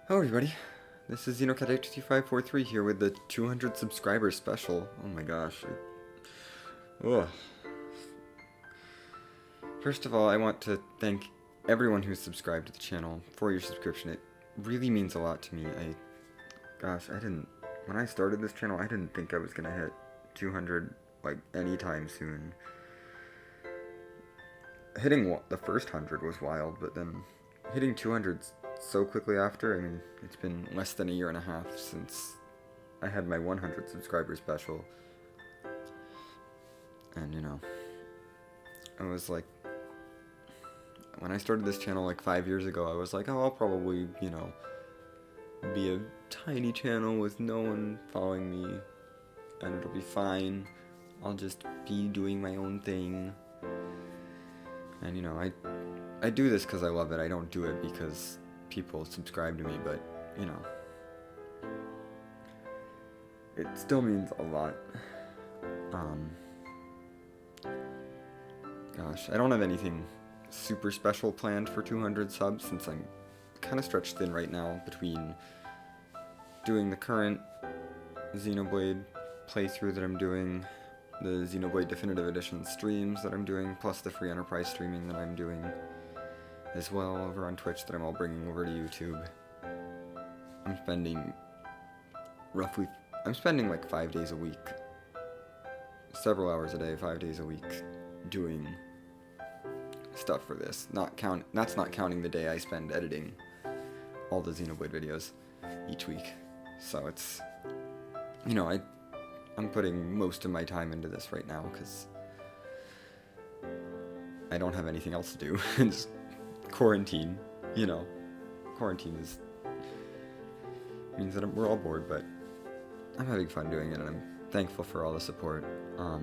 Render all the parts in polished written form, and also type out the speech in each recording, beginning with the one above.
Hello everybody, this is Xenocat82543 here with the 200 subscribers special. Oh my gosh. Ugh. First of all, I want to thank everyone who's subscribed to the channel for your subscription. It really means a lot to me. When I started this channel, I didn't think I was gonna hit 200 like anytime soon. Hitting the first 100 was wild, but then hitting 200 so quickly after, I mean, it's been less than a year and a half since I had my 100 subscriber special. And, I was like, when I started this channel like 5 years ago, I was like, oh, I'll probably, be a tiny channel with no one following me, and it'll be fine. I'll just be doing my own thing. And, I do this because I love it. I don't do it because people subscribe to me, but, it still means a lot. Gosh, I don't have anything super special planned for 200 subs since I'm kind of stretched thin right now between doing the current Xenoblade playthrough that I'm doing, the Xenoblade Definitive Edition streams that I'm doing, plus the free enterprise streaming that I'm doing as well over on Twitch that I'm all bringing over to YouTube. I'm spending like 5 days a week, several hours a day, 5 days a week, doing stuff for this. That's not counting the day I spend editing all the Xenoblade videos each week. So it's, I'm putting most of my time into this right now because I don't have anything else to do. It's quarantine, Quarantine means that we're all bored, but I'm having fun doing it, and I'm thankful for all the support. I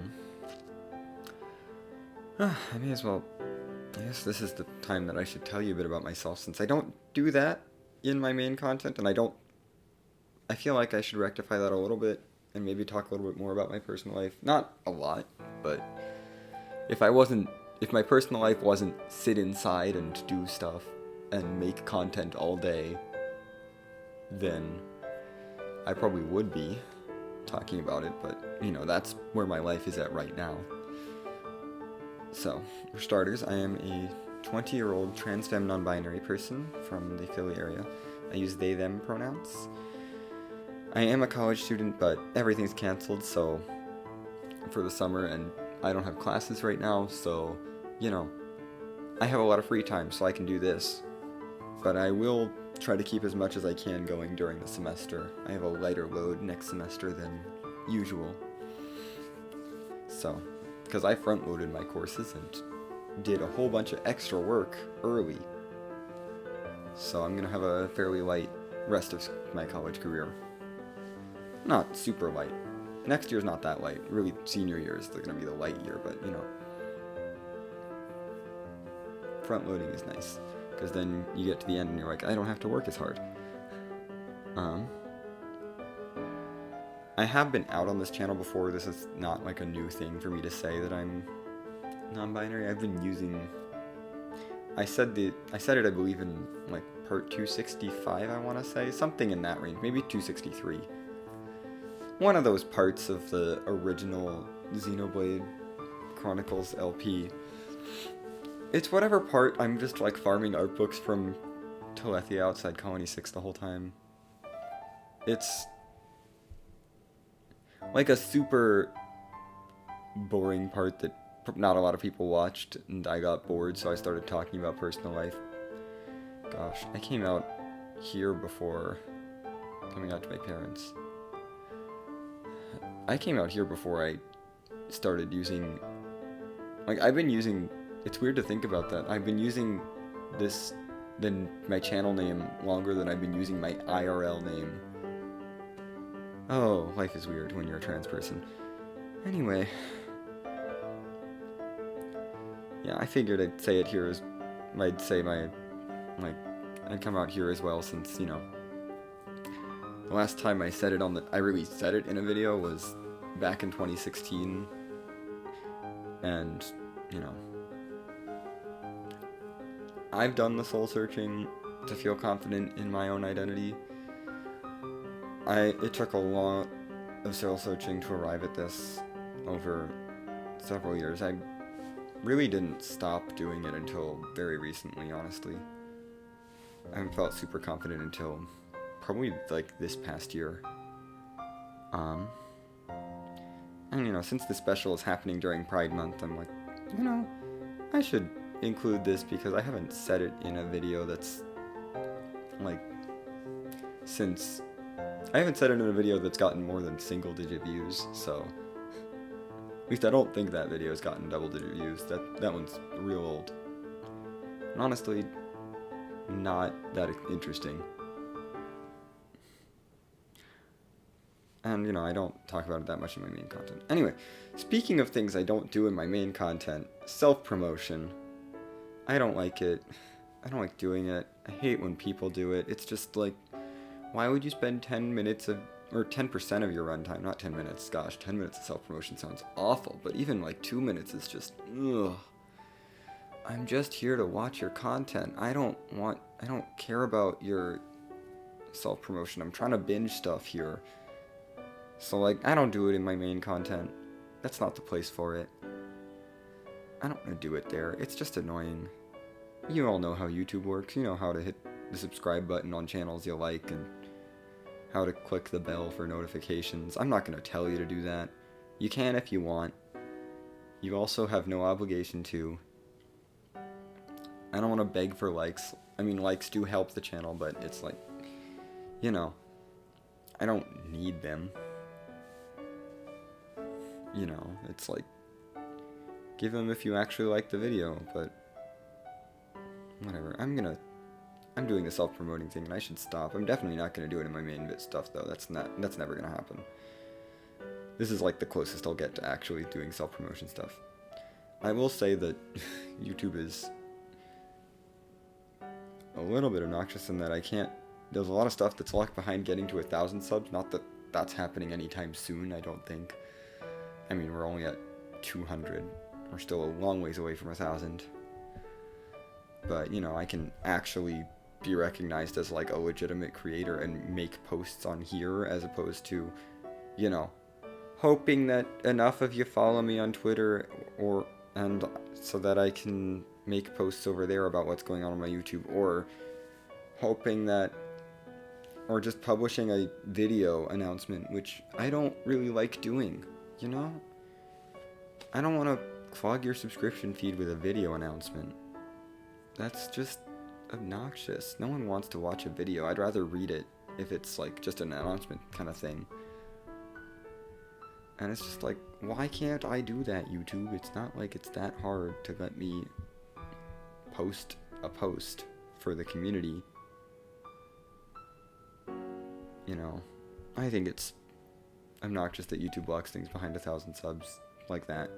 may as well, I guess this is the time that I should tell you a bit about myself, since I don't do that in my main content, and I feel like I should rectify that a little bit, and maybe talk a little bit more about my personal life. Not a lot, but if my personal life wasn't sit inside and do stuff and make content all day, then I probably would be talking about it, but, that's where my life is at right now. So, for starters, I am a 20-year-old trans-femme non-binary person from the Philly area. I use they-them pronouns. I am a college student, but everything's canceled, so, for the summer, and I don't have classes right now, so, I have a lot of free time, so I can do this. But I will try to keep as much as I can going during the semester. I have a lighter load next semester than usual. So, because I front-loaded my courses and did a whole bunch of extra work early. So I'm going to have a fairly light rest of my college career. Not super light. Next year's not that light. Really, senior year is going to be the light year, but, front-loading is nice. Because then you get to the end and you're like, I don't have to work as hard. I have been out on this channel before. This is not like a new thing for me to say that I'm non-binary. I've been using... I said it, I believe, in like part 265, I want to say. Something in that range. Maybe 263. One of those parts of the original Xenoblade Chronicles LP. It's whatever part I'm just like farming art books from Telethia outside Colony 6 the whole time. It's like a super boring part that not a lot of people watched, and I got bored, so I started talking about personal life. Gosh, I came out here before coming out to my parents. I came out here before I started using... It's weird to think about that. I've been using my channel name longer than I've been using my IRL name. Oh, life is weird when you're a trans person. Anyway. Yeah, I figured I'd say it here I'd come out here as well, since, the last time I really said it in a video was back in 2016. And, I've done the soul searching. to feel confident in my own identity. It took a lot of soul searching to arrive at this over several years. I really didn't stop doing it until very recently, honestly. I haven't felt super confident until probably like this past year. And since the special is happening during Pride Month, I'm like, I should include this because I haven't said it in a video that's like since I haven't said it in a video that's gotten more than single-digit views, so at least I don't think that video has gotten double-digit views. That one's real old. And honestly, not that interesting. And, I don't talk about it that much in my main content. Anyway, speaking of things I don't do in my main content, self-promotion. I don't like it. I don't like doing it. I hate when people do it. It's just like, why would you spend 10 minutes or 10% of your runtime, not 10 minutes, gosh, 10 minutes of self-promotion sounds awful, but even like 2 minutes is just, ugh. I'm just here to watch your content. I don't care about your self-promotion. I'm trying to binge stuff here. So I don't do it in my main content. That's not the place for it. I don't want to do it there. It's just annoying. You all know how YouTube works. You know how to hit the subscribe button on channels you like and how to click the bell for notifications. I'm not going to tell you to do that. You can if you want. You also have no obligation to. I don't want to beg for likes. I mean, likes do help the channel, but it's like, I don't need them. It's like, give them if you actually like the video, but whatever. I'm doing the self-promoting thing, and I should stop. I'm definitely not going to do it in my main bit stuff, though. That's never going to happen. This is like the closest I'll get to actually doing self-promotion stuff. I will say that YouTube is a little bit obnoxious in that there's a lot of stuff that's locked behind getting to 1,000 subs. Not that that's happening anytime soon, I don't think. I mean, we're only at 200. We're still a long ways away from 1,000. But, I can actually be recognized as like a legitimate creator and make posts on here as opposed to, hoping that enough of you follow me on Twitter and so that I can make posts over there about what's going on my YouTube, or hoping that, or just publishing a video announcement, which I don't really like doing, I don't want to clog your subscription feed with a video announcement. That's just obnoxious. No one wants to watch a video. I'd rather read it if it's like just an announcement kind of thing. And it's just like, why can't I do that, YouTube? It's not like it's that hard to let me post a post for the community. I think it's obnoxious that YouTube blocks things behind 1,000 subs like that.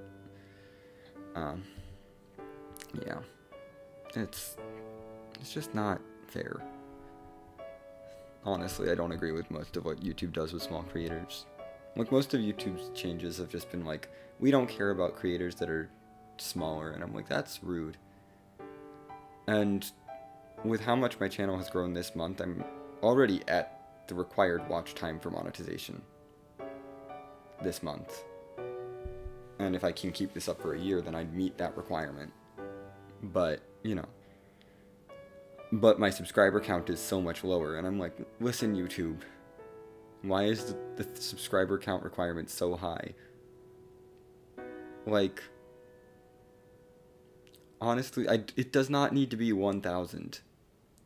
Yeah. It's just not fair. Honestly, I don't agree with most of what YouTube does with small creators. Like, most of YouTube's changes have just been like, we don't care about creators that are smaller, and I'm like, that's rude. And with how much my channel has grown this month, I'm already at the required watch time for monetization this month. And if I can keep this up for a year, then I'd meet that requirement. But, but my subscriber count is so much lower, and I'm like, listen, YouTube, why is the subscriber count requirement so high? Like, honestly, it does not need to be 1,000.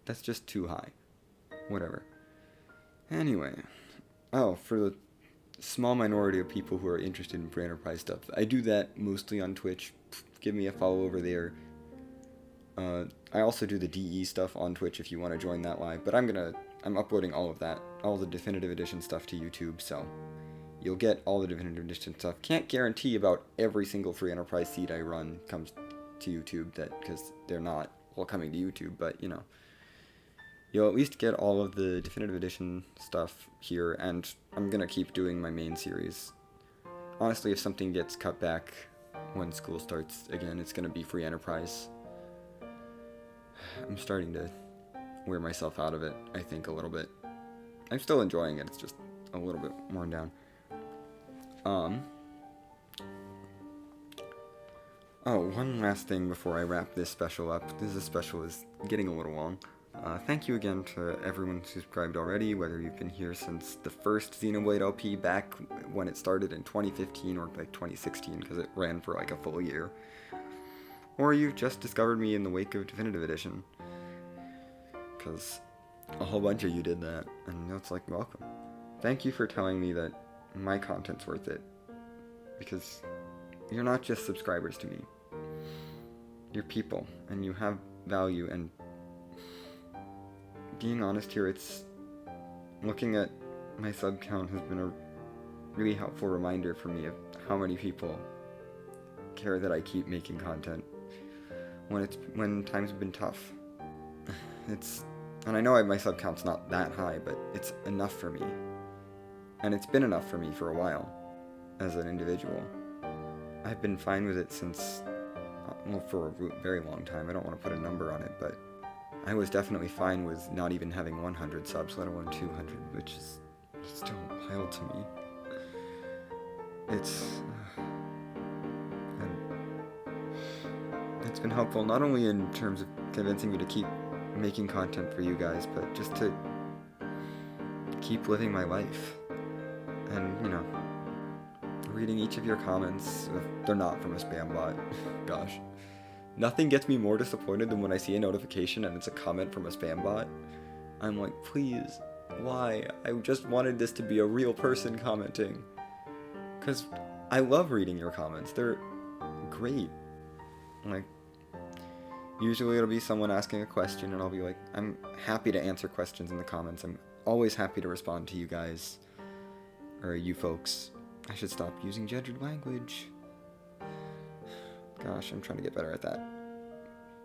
That's just too high. Whatever. Anyway. Oh, for the small minority of people who are interested in free enterprise stuff, I do that mostly on Twitch. Give me a follow over there. I also do the DE stuff on Twitch if you want to join that live, but I'm uploading all of that, all the Definitive Edition stuff to YouTube, so you'll get all the Definitive Edition stuff. Can't guarantee about every single free enterprise seed I run comes to YouTube, because they're not all coming to YouTube, but, you'll at least get all of the Definitive Edition stuff here, and I'm gonna keep doing my main series. Honestly, if something gets cut back when school starts again, it's gonna be free enterprise. I'm starting to wear myself out of it, I think, a little bit. I'm still enjoying it, it's just a little bit worn down. Oh, one last thing before I wrap this special up. This special is getting a little long. Thank you again to everyone who subscribed already, whether you've been here since the first Xenoblade LP back when it started in 2015 or like 2016, because it ran for like a full year. Or you've just discovered me in the wake of Definitive Edition. Because a whole bunch of you did that, and it's like, welcome. Thank you for telling me that my content's worth it. Because you're not just subscribers to me. You're people, and you have value, and being honest here, it's looking at my sub count has been a really helpful reminder for me of how many people care that I keep making content when times have been tough. And I know my sub count's not that high, but it's enough for me. And it's been enough for me for a while, as an individual. I've been fine with it since, well, for a very long time. I don't want to put a number on it, but I was definitely fine with not even having 100 subs, let alone 200, which is still wild to me. It's been helpful not only in terms of convincing me to keep making content for you guys, but just to keep living my life. And, you know, reading each of your comments, if they're not from a spam bot. Gosh. Nothing gets me more disappointed than when I see a notification and it's a comment from a spam bot. I'm like, please, why? I just wanted this to be a real person commenting. Because I love reading your comments. They're great. Like, usually it'll be someone asking a question and I'll be like, I'm happy to answer questions in the comments. I'm always happy to respond to you guys. Or you folks. I should stop using gendered language. Gosh, I'm trying to get better at that.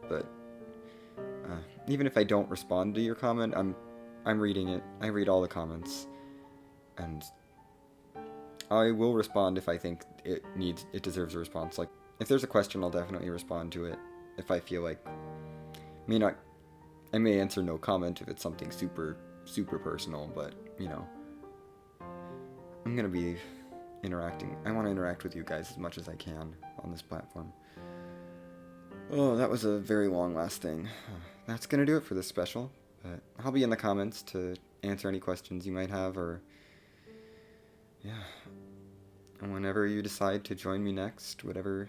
But even if I don't respond to your comment, I'm reading it. I read all the comments, and I will respond if I think it deserves a response. Like, if there's a question, I'll definitely respond to it. If I feel like I may answer no comment if it's something super personal, but you know, I'm gonna be interacting. I want to interact with you guys as much as I can on this platform. Oh, that was a very long last thing. That's gonna do it for this special. But I'll be in the comments to answer any questions you might have, or yeah. And whenever you decide to join me next, whatever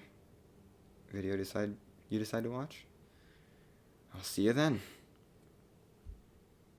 video you decide to watch, I'll see you then.